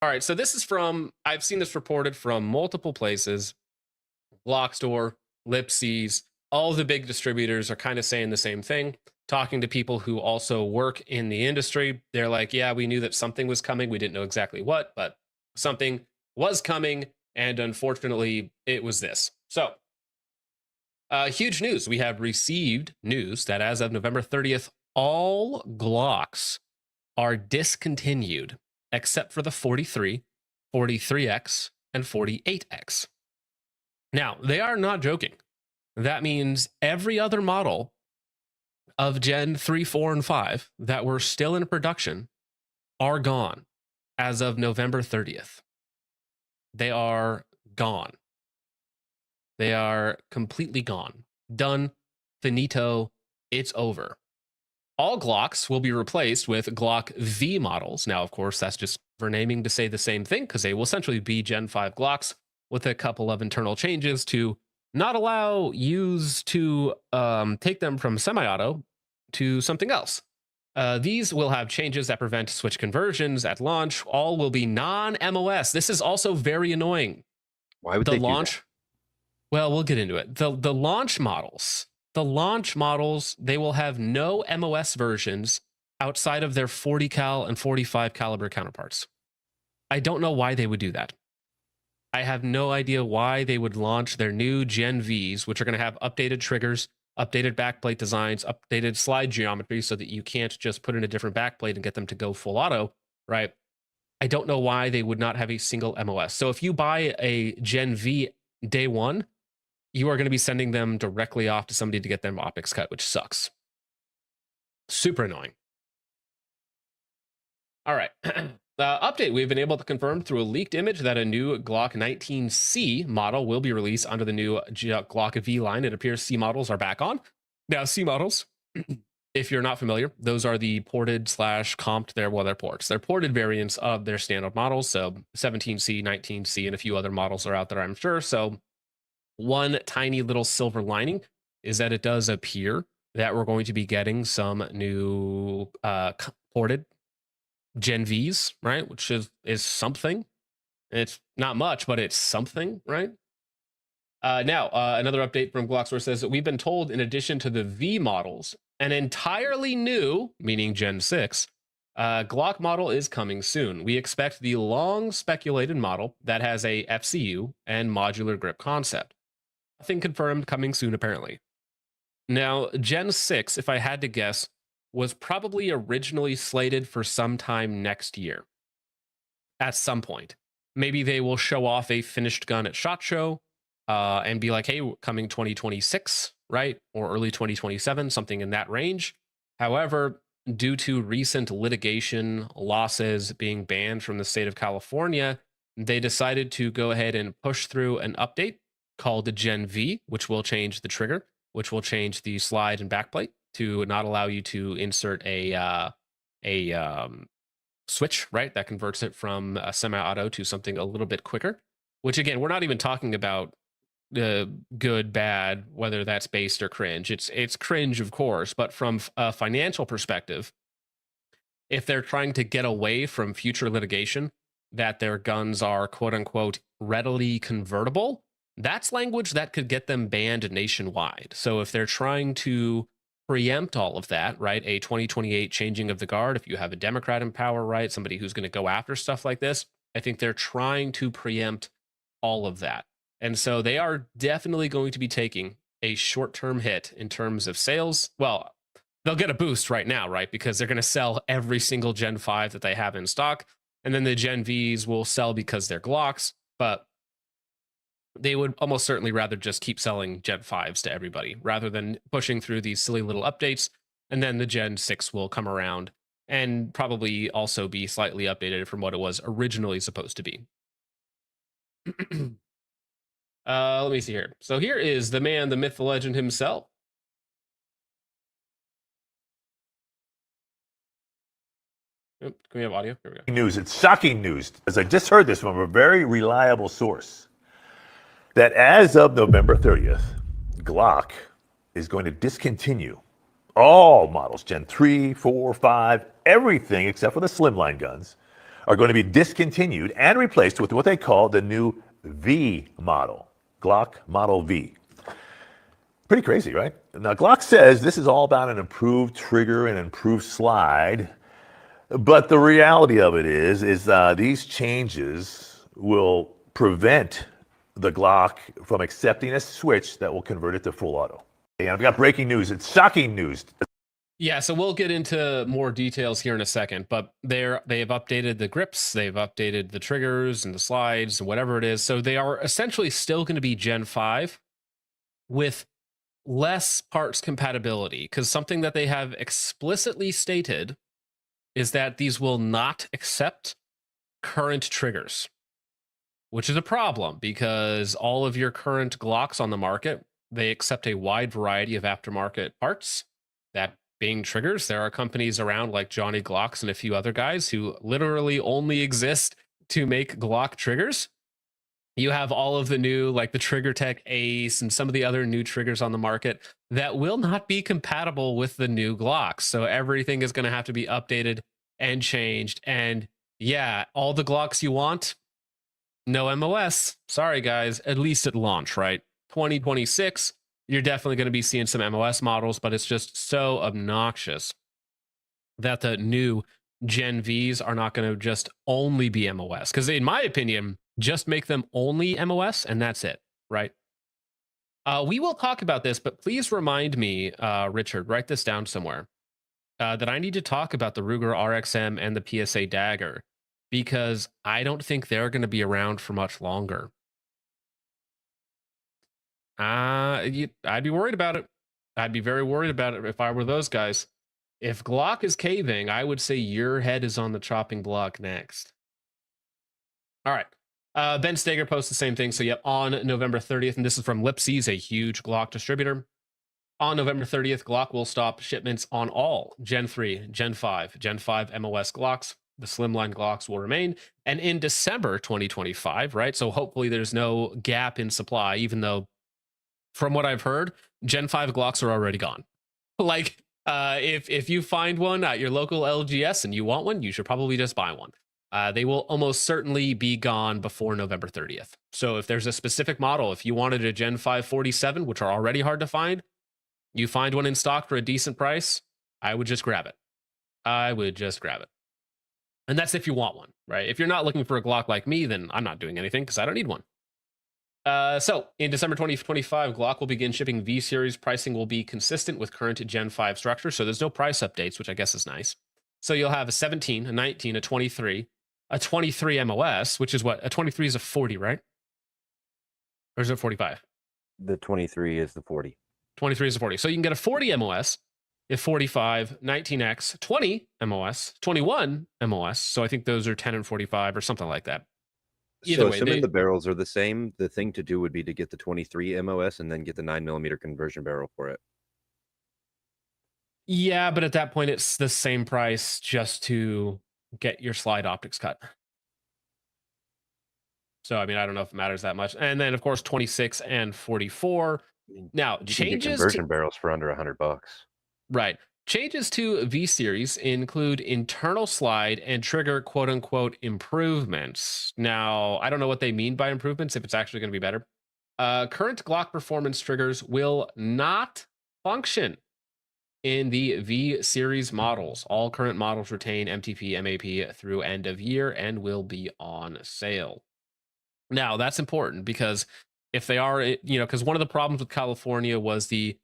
All right, so this is from, I've seen this reported from multiple places. Glock Store, Lipsies, all the big distributors are kind of saying the same thing. Talking to people who also work in the industry, they're like, yeah, we knew that something was coming. We didn't know exactly what, but something was coming. And unfortunately, it was this. So, huge news. We have received news that as of November 30th, all Glocks are discontinued except for the 43, 43X, and 48X. Now, they are not joking. That means every other model of Gen 3, 4, and 5 that were still in production are gone as of November 30th. They are gone. They are completely gone. Done. Finito. It's over. All Glocks will be replaced with Glock V models. Now, of course, that's just for naming to say the same thing because they will essentially be Gen 5 Glocks with a couple of internal changes to not allow use to take them from semi-auto to something else. These will have changes that prevent switch conversions at launch. All will be non-MOS. This is also very annoying. Why would The they launch, do that? well, we'll get into it. The launch models, they will have no MOS versions outside of their 40 cal and 45 caliber counterparts. I don't know why they would do that. I have no idea why they would launch their new Gen Vs, which are going to have updated triggers, updated backplate designs, updated slide geometry so that you can't just put in a different backplate and get them to go full auto, right? I don't know why they would not have a single MOS. So if you buy a Gen V day one, you are going to be sending them directly off to somebody to get them optics cut, which sucks. Super annoying. All right. Update. We've been able to confirm through a leaked image that a new Glock 19C model will be released under the new Glock V line. It appears C models are back on. Now, C models, if you're not familiar, those are the ported / comped, they're ports. They're ported variants of their standard models. So 17C, 19C, and a few other models are out there, I'm sure. So one tiny little silver lining is that it does appear that we're going to be getting some new ported Gen Vs, right? Which is something. It's not much, but it's something, right? Now, another update from Glockstore says that we've been told, in addition to the V models, an entirely new, meaning Gen 6, Glock model is coming soon. We expect the long speculated model that has a FCU and modular grip concept. Nothing confirmed, coming soon, apparently. Now, Gen 6, if I had to guess, was probably originally slated for sometime next year. At some point. Maybe they will show off a finished gun at SHOT Show and be like, hey, coming 2026, right? Or early 2027, something in that range. However, due to recent litigation losses being banned from the state of California, they decided to go ahead and push through an update called the Gen V, which will change the trigger, which will change the slide and backplate to not allow you to insert a switch, right? That converts it from a semi-auto to something a little bit quicker, which again, we're not even talking about good, bad, whether that's based or cringe. It's cringe, of course, but from a financial perspective, if they're trying to get away from future litigation that their guns are quote unquote readily convertible, that's language that could get them banned nationwide. So if they're trying to preempt all of that, right? A 2028 changing of the guard, if you have a Democrat in power, right? Somebody who's going to go after stuff like this, I think they're trying to preempt all of that. And so they are definitely going to be taking a short-term hit in terms of sales. Well, they'll get a boost right now, right? Because they're going to sell every single Gen 5 that they have in stock. And then the Gen Vs will sell because they're Glocks. But they would almost certainly rather just keep selling Gen 5s to everybody rather than pushing through these silly little updates. And then the Gen 6 will come around and probably also be slightly updated from what it was originally supposed to be. Let me see here. So here is the man, the myth, the legend himself. Can we have audio? Here we go. News. It's shocking news, as I just heard this from a very reliable source, that as of November 30th, Glock is going to discontinue all models, Gen 3, 4, 5, everything except for the slimline guns, are going to be discontinued and replaced with what they call the new V model, Glock Model V. Pretty crazy, right? Now, Glock says this is all about an improved trigger and improved slide, but the reality of it is these changes will prevent the Glock from accepting a switch that will convert it to full auto. And I've got breaking news. It's shocking news. Yeah, so we'll get into more details here in a second, but they have updated the grips, they've updated the triggers and the slides and whatever it is. So they are essentially still going to be Gen 5 with less parts compatibility, because something that they have explicitly stated is that these will not accept current triggers, which is a problem because all of your current Glocks on the market, they accept a wide variety of aftermarket parts. That being triggers, there are companies around like Johnny Glocks and a few other guys who literally only exist to make Glock triggers. You have all of the new, like the Trigger Tech Ace and some of the other new triggers on the market that will not be compatible with the new Glocks. So everything is going to have to be updated and changed. And yeah, all the Glocks you want, no MOS. Sorry, guys, at least at launch, right? 2026, you're definitely going to be seeing some MOS models, but it's just so obnoxious that the new Gen Vs are not going to just only be MOS. Because in my opinion, just make them only MOS and that's it, right? We will talk about this, but please remind me, Richard, write this down somewhere, that I need to talk about the Ruger RXM and the PSA Dagger, because I don't think they're going to be around for much longer. I'd be worried about it. I'd be very worried about it if I were those guys. If Glock is caving, I would say your head is on the chopping block next. All right. Ben Steger posts the same thing. So, yep, on November 30th, and this is from Lipsy's, a huge Glock distributor. On November 30th, Glock will stop shipments on all Gen 3, Gen 5, Gen 5 MOS Glocks. The slimline Glocks will remain. And in December 2025, right? So hopefully there's no gap in supply, even though from what I've heard, Gen 5 Glocks are already gone. Like, if you find one at your local LGS and you want one, you should probably just buy one. They will almost certainly be gone before November 30th. So if there's a specific model, if you wanted a Gen 5 47, which are already hard to find, you find one in stock for a decent price, I would just grab it. I would just grab it. And that's if you want one, right? If you're not looking for a Glock like me, then I'm not doing anything because I don't need one. So in December 2025, Glock will begin shipping V series. Pricing will be consistent with current Gen 5 structure. So there's no price updates, which I guess is nice. So you'll have a 17, a 19, a 23, a 23 MOS, which is what? A 23 is a 40, right? Or is it 45? The 23 is the 40. 23 is a 40. So you can get a 40 MOS, a 45, 19X, 20 MOS, 21 MOS. So I think those are 10 and 45 or something like that. Either So way, assuming the barrels are the same, the thing to do would be to get the 23 MOS and then get the 9mm conversion barrel for it. Yeah, but at that point, it's the same price just to get your slide optics cut. So, I mean, I don't know if it matters that much. And then, of course, 26 and 44. Now, You can get changes conversion barrels for under $100. right. Changes to V series include internal slide and trigger quote unquote improvements. Now, I don't know what they mean by improvements, if it's actually going to be better. Current Glock performance triggers will not function in the V series models. All current models retain MTP, MAP through end of year and will be on sale. Now, that's important because if they are, because one of the problems with California was the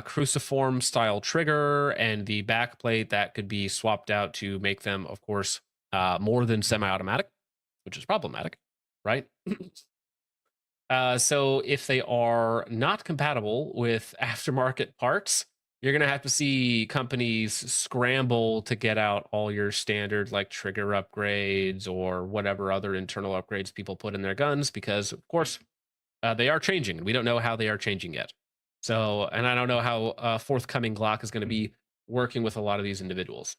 cruciform style trigger and the backplate that could be swapped out to make them, of course, more than semi-automatic, which is problematic, right? So if they are not compatible with aftermarket parts, you're going to have to see companies scramble to get out all your standard like trigger upgrades or whatever other internal upgrades people put in their guns, because of course they are changing and we don't know how they are changing yet. So, and I don't know how forthcoming Glock is going to be working with a lot of these individuals.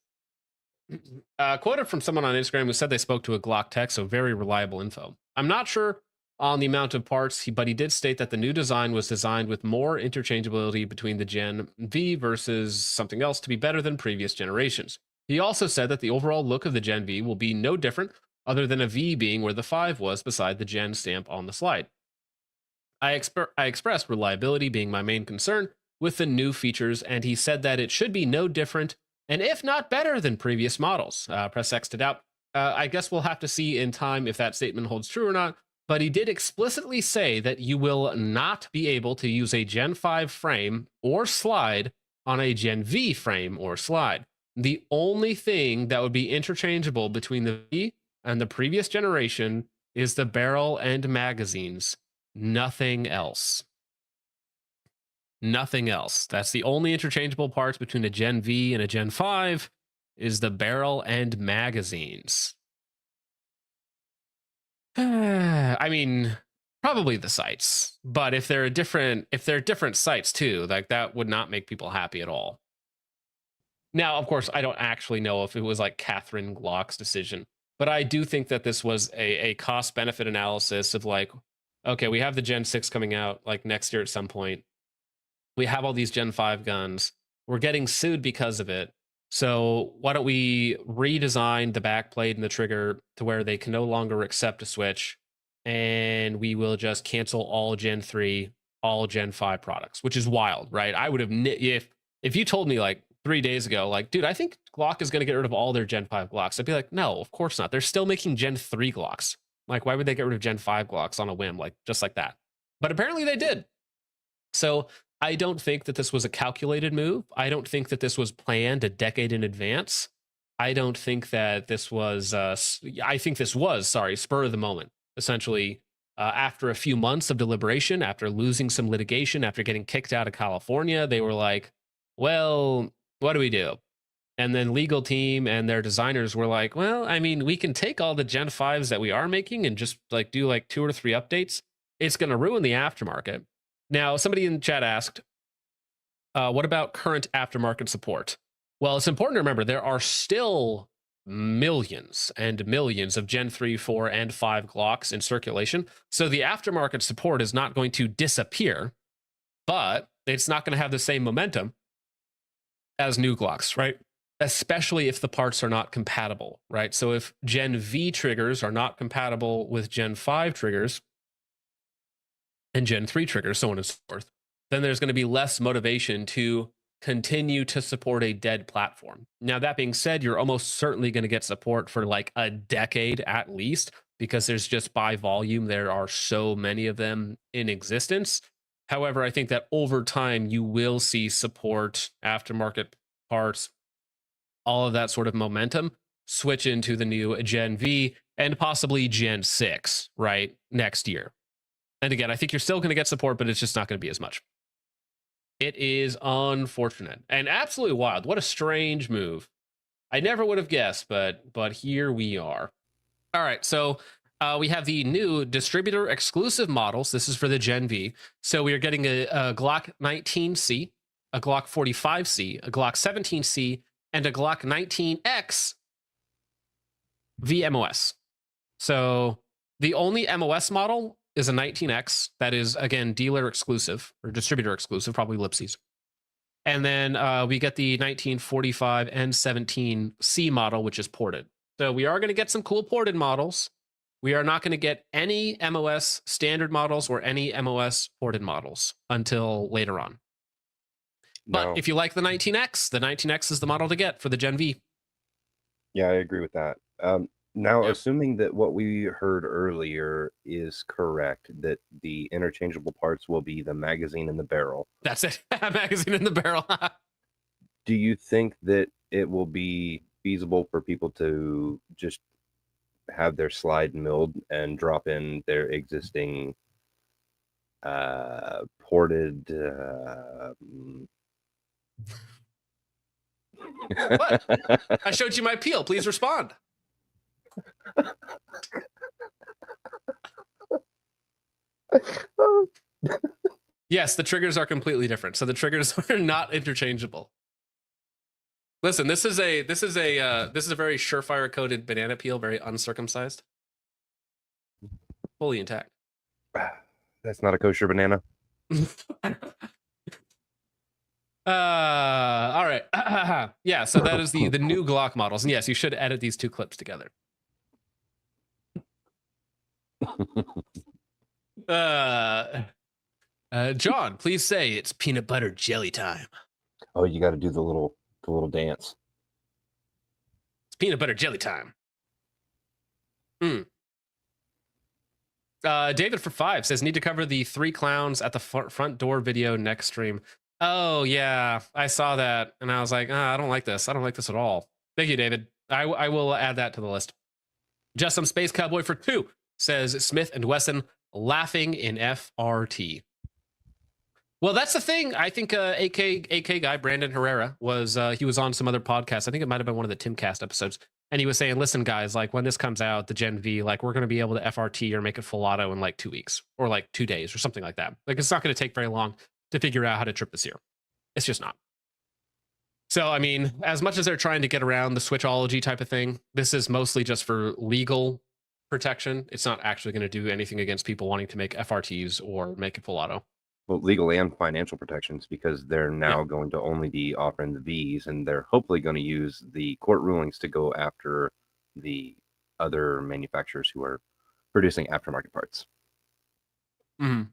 Quoted from someone on Instagram who said they spoke to a Glock tech, so very reliable info. I'm not sure on the amount of parts, but he did state that the new design was designed with more interchangeability between the Gen V versus something else to be better than previous generations. He also said that the overall look of the Gen V will be no different other than a V being where the 5 was beside the Gen stamp on the slide. I expressed reliability being my main concern with the new features, and he said that it should be no different, and if not better than previous models. Press X to doubt. I guess we'll have to see in time if that statement holds true or not, but he did explicitly say that you will not be able to use a Gen 5 frame or slide on a Gen V frame or slide. The only thing that would be interchangeable between the V and the previous generation is the barrel and magazines. Nothing else. Nothing else. That's the only interchangeable parts between a Gen V and a Gen 5 is the barrel and magazines. I mean, probably the sights, but if they're different sights too, like that would not make people happy at all. Now, of course, I don't actually know if it was like Catherine Glock's decision, but I do think that this was a cost benefit analysis of like, okay, we have the Gen 6 coming out like next year at some point. We have all these Gen 5 guns. We're getting sued because of it. So why don't we redesign the backplate and the trigger to where they can no longer accept a switch, and we will just cancel all Gen 3, all Gen 5 products, which is wild, right? I would have, if you told me like 3 days ago, like, dude, I think Glock is going to get rid of all their Gen 5 Glocks, I'd be like, no, of course not. They're still making Gen 3 Glocks. Like, why would they get rid of Gen 5 Glocks on a whim, like just like that? But apparently they did. So I don't think that this was a calculated move. I don't think that this was planned a decade in advance. I don't think that this was, I think this was, spur of the moment. Essentially, after a few months of deliberation, after losing some litigation, after getting kicked out of California, they were like, well, what do we do? And then legal team and their designers were like, well, I mean, we can take all the Gen 5s that we are making and just like do like 2 or 3 updates. It's going to ruin the aftermarket. Now, somebody in the chat asked, what about current aftermarket support? Well, it's important to remember there are still millions and millions of Gen 3, 4, and 5 Glocks in circulation. So the aftermarket support is not going to disappear, but it's not going to have the same momentum as new Glocks, right? Especially if the parts are not compatible, right? So if Gen V triggers are not compatible with Gen 5 triggers and Gen 3 triggers, so on and so forth, then there's going to be less motivation to continue to support a dead platform. Now, that being said, you're almost certainly going to get support for like a decade at least, because there's just by volume, there are so many of them in existence. However, I think that over time, you will see support, aftermarket parts, all of that sort of momentum switch into the new Gen V and possibly Gen 6, right, next year. And again, I think you're still going to get support, but it's just not going to be as much. It is unfortunate and absolutely wild. What a strange move. I never would have guessed, but here we are. All right, so we have the new distributor exclusive models. This is for the Gen V. So we are getting a Glock 19C, a Glock 45C, a Glock 17C, and a Glock 19X VMOS. So the only MOS model is a 19X. That is, again, dealer exclusive or distributor exclusive, probably Lipsy's. And then we get the 1945 and 17C model, which is ported. So we are going to get some cool ported models. We are not going to get any MOS standard models or any MOS ported models until later on. But if you like the 19X is the model to get for the Gen V. Yeah, I agree with that. Now, assuming that what we heard earlier is correct, that the interchangeable parts will be the magazine and the barrel. That's it. Magazine and the barrel. Do you think that it will be feasible for people to just have their slide milled and drop in their existing ported What? I showed you my peel. Please respond. Yes, the triggers are completely different. So the triggers are not interchangeable. Listen, this is a very surefire coated banana peel, very uncircumcised, fully intact. That's not a kosher banana. All right. Yeah, so that is the new Glock models. And yes, you should edit these two clips together. John, please say it's peanut butter jelly time. Oh, you got to do the little dance. It's peanut butter jelly time. David for 5 says, need to cover the 3 clowns at the front door video next stream. Oh, yeah, I saw that. And I was like, I don't like this. I don't like this at all. Thank you, David. I will add that to the list. Just Some Space Cowboy for 2 says, Smith and Wesson laughing in FRT. Well, that's the thing. I think AK guy, Brandon Herrera, he was on some other podcast. I think it might have been one of the Timcast episodes. And he was saying, listen, guys, like when this comes out, the Gen V, like we're going to be able to FRT or make it full auto in like 2 weeks or like 2 days or something like that. Like it's not going to take very long to figure out how to trip this year. It's just not. So, I mean, as much as they're trying to get around the switchology type of thing, this is mostly just for legal protection. It's not actually going to do anything against people wanting to make FRTs or make it full auto. Well, legal and financial protections, because they're now going to only be offering the Vs, and they're hopefully going to use the court rulings to go after the other manufacturers who are producing aftermarket parts. Mm-hmm.